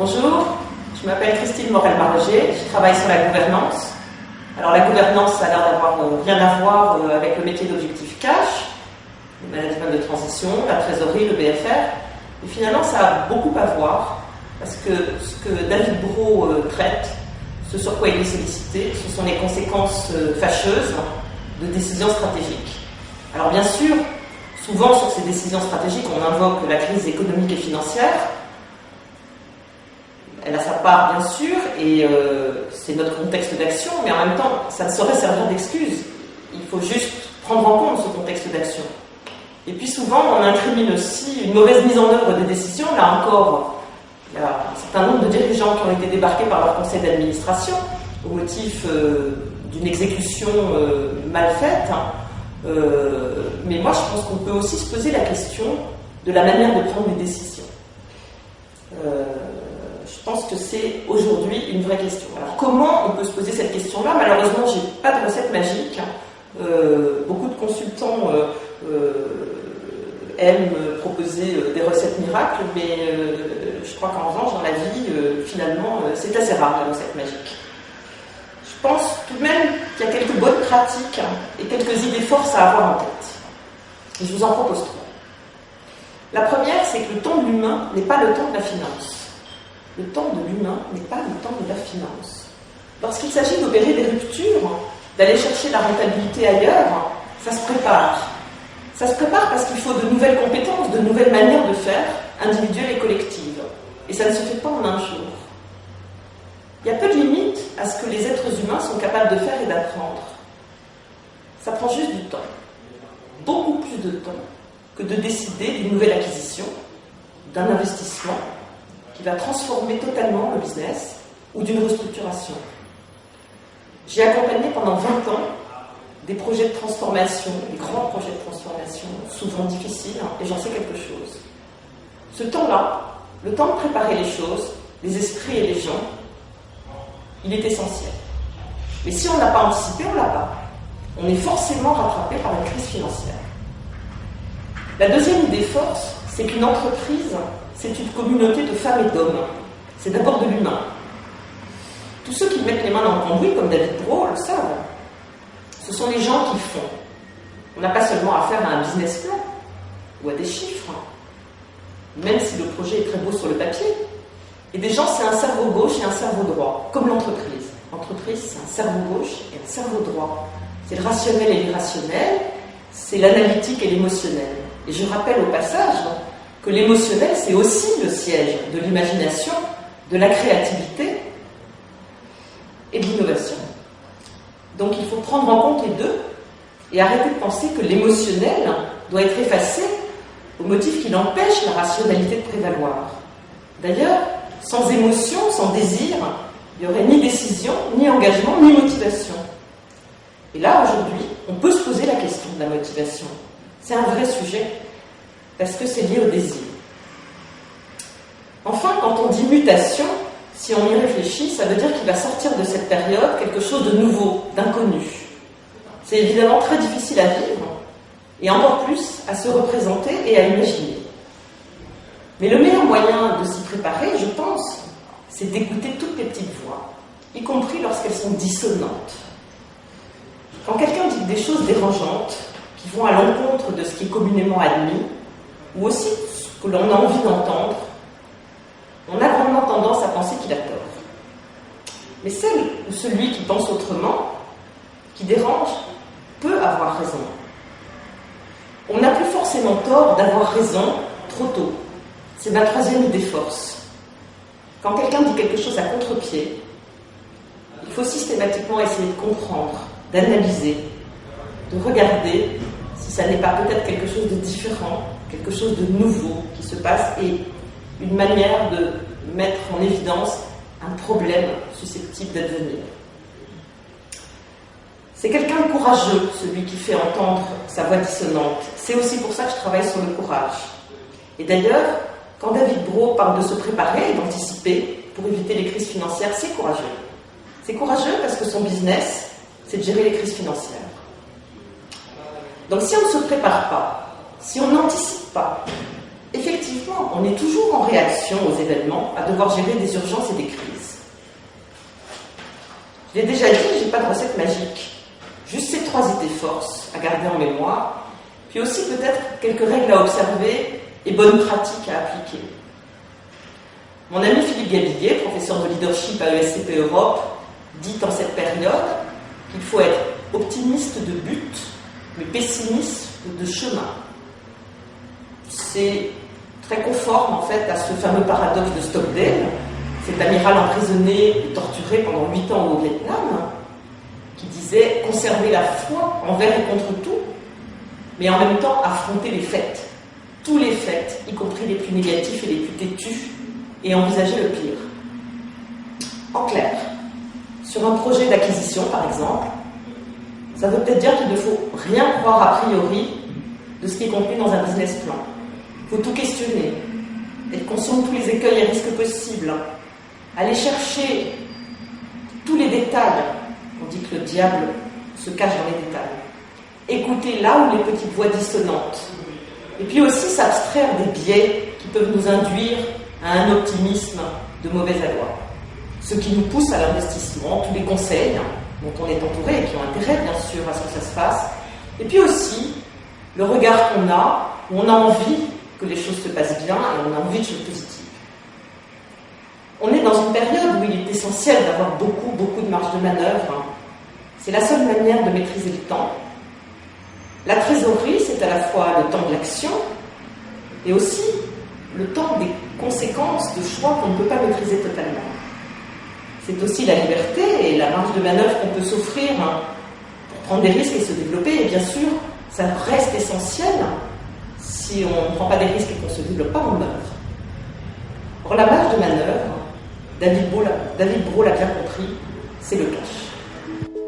Bonjour, je m'appelle Christine Morel-Maroger, je travaille sur la gouvernance. Alors la gouvernance, ça a l'air d'avoir rien à voir avec le métier d'objectif cash, le management de transition, la trésorerie, le BFR. Et finalement, ça a beaucoup à voir, parce que ce que David Brault traite, ce sur quoi il est sollicité, ce sont les conséquences fâcheuses de décisions stratégiques. Alors bien sûr, souvent sur ces décisions stratégiques, on invoque la crise économique et financière. Elle a sa part, bien sûr, et c'est notre contexte d'action, mais en même temps, ça ne saurait servir d'excuse. Il faut juste prendre en compte ce contexte d'action. Et puis souvent, on incrimine aussi une mauvaise mise en œuvre des décisions. Là encore, il y a un certain nombre de dirigeants qui ont été débarqués par leur conseil d'administration au motif d'une exécution mal faite. Mais moi, je pense qu'on peut aussi se poser la question de la manière de prendre les décisions. Je pense que c'est aujourd'hui une vraie question. Alors comment on peut se poser cette question-là? Malheureusement, je n'ai pas de recette magique. Beaucoup de consultants aiment proposer des recettes miracles, mais je crois qu'en revanche, dans la vie, finalement, c'est assez rare, la recette magique. Je pense tout de même qu'il y a quelques bonnes pratiques et quelques idées forces à avoir en tête. Et je vous en propose trois. La première, c'est que le temps de l'humain n'est pas le temps de la finance. Le temps de l'humain n'est pas le temps de la finance. Lorsqu'il s'agit d'opérer des ruptures, d'aller chercher la rentabilité ailleurs, ça se prépare. Ça se prépare parce qu'il faut de nouvelles compétences, de nouvelles manières de faire, individuelles et collectives. Et ça ne se fait pas en un jour. Il y a peu de limites à ce que les êtres humains sont capables de faire et d'apprendre. Ça prend juste du temps. Beaucoup plus de temps que de décider d'une nouvelle acquisition, d'un investissement qui va transformer totalement le business ou d'une restructuration. J'ai accompagné pendant 20 ans des projets de transformation, des grands projets de transformation, souvent difficiles, et j'en sais quelque chose. Ce temps-là, le temps de préparer les choses, les esprits et les gens, il est essentiel. Mais si on n'a pas anticipé, on ne l'a pas. On est forcément rattrapé par une crise financière. La deuxième idée force, c'est qu'une entreprise, c'est une communauté de femmes et d'hommes. C'est d'abord de l'humain. Tous ceux qui mettent les mains dans le cambouis, comme David Brault, le savent. Ce sont les gens qui font. On n'a pas seulement affaire à un business plan ou à des chiffres, même si le projet est très beau sur le papier. Et des gens, c'est un cerveau gauche et un cerveau droit, comme l'entreprise. L'entreprise, c'est un cerveau gauche et un cerveau droit. C'est le rationnel et l'irrationnel, c'est l'analytique et l'émotionnel. Et je rappelle au passage que l'émotionnel, c'est aussi le siège de l'imagination, de la créativité et de l'innovation. Donc il faut prendre en compte les deux et arrêter de penser que l'émotionnel doit être effacé au motif qu'il empêche la rationalité de prévaloir. D'ailleurs, sans émotion, sans désir, il n'y aurait ni décision, ni engagement, ni motivation. Et là, aujourd'hui, on peut se poser la question de la motivation. C'est un vrai sujet, parce que c'est lié au désir. Enfin, quand on dit mutation, si on y réfléchit, ça veut dire qu'il va sortir de cette période quelque chose de nouveau, d'inconnu. C'est évidemment très difficile à vivre, et encore plus à se représenter et à imaginer. Mais le meilleur moyen de s'y préparer, je pense, c'est d'écouter toutes les petites voix, y compris lorsqu'elles sont dissonantes. Quand quelqu'un dit des choses dérangeantes, qui vont à l'encontre de ce qui est communément admis, ou aussi ce que l'on a envie d'entendre, on a vraiment tendance à penser qu'il a tort. Mais celle ou celui qui pense autrement, qui dérange, peut avoir raison. On n'a plus forcément tort d'avoir raison trop tôt. C'est ma troisième idée force. Quand quelqu'un dit quelque chose à contre-pied, il faut systématiquement essayer de comprendre, d'analyser, de regarder si ça n'est pas peut-être quelque chose de différent, quelque chose de nouveau qui se passe et une manière de mettre en évidence un problème susceptible d'advenir. C'est quelqu'un de courageux, celui qui fait entendre sa voix dissonante. C'est aussi pour ça que je travaille sur le courage. Et d'ailleurs, quand David Brault parle de se préparer et d'anticiper pour éviter les crises financières, c'est courageux. C'est courageux parce que son business, c'est de gérer les crises financières. Donc si on ne se prépare pas, si on n'anticipe pas, effectivement, effectivement, on est toujours en réaction aux événements, à devoir gérer des urgences et des crises. Je l'ai déjà dit, je n'ai pas de recette magique. Juste ces 3 idées forces à garder en mémoire, puis aussi peut-être quelques règles à observer et bonnes pratiques à appliquer. Mon ami Philippe Gabillier, professeur de leadership à ESCP Europe, dit en cette période qu'il faut être optimiste de but, mais pessimiste de chemin. C'est très conforme en fait à ce fameux paradoxe de Stockdale, cet amiral emprisonné et torturé pendant 8 ans au Vietnam, qui disait conserver la foi envers et contre tout, mais en même temps affronter les faits, tous les faits, y compris les plus négatifs et les plus têtus, et envisager le pire. En clair, sur un projet d'acquisition par exemple, ça veut peut-être dire qu'il ne faut rien croire a priori de ce qui est contenu dans un business plan. Il faut tout questionner, être conscient de tous les écueils et risques possibles, aller chercher tous les détails. On dit que le diable se cache dans les détails. Écouter là où les petites voix dissonantes. Et puis aussi s'abstraire des biais qui peuvent nous induire à un optimisme de mauvais aloi. Ce qui nous pousse à l'investissement, tous les conseils dont on est entouré et qui ont intérêt bien sûr à ce que ça se fasse. Et puis aussi le regard qu'on a, où on a envie que les choses se passent bien et on a envie de choses positives. On est dans une période où il est essentiel d'avoir beaucoup de marge de manœuvre. C'est la seule manière de maîtriser le temps. La trésorerie, c'est à la fois le temps de l'action et aussi le temps des conséquences de choix qu'on ne peut pas maîtriser totalement. C'est aussi la liberté et la marge de manœuvre qu'on peut s'offrir pour prendre des risques et se développer. Et bien sûr, ça reste essentiel si on ne prend pas des risques et qu'on ne se développe pas, on meurt. Or, la marge de manœuvre, David Brault l'a bien compris, c'est le cash.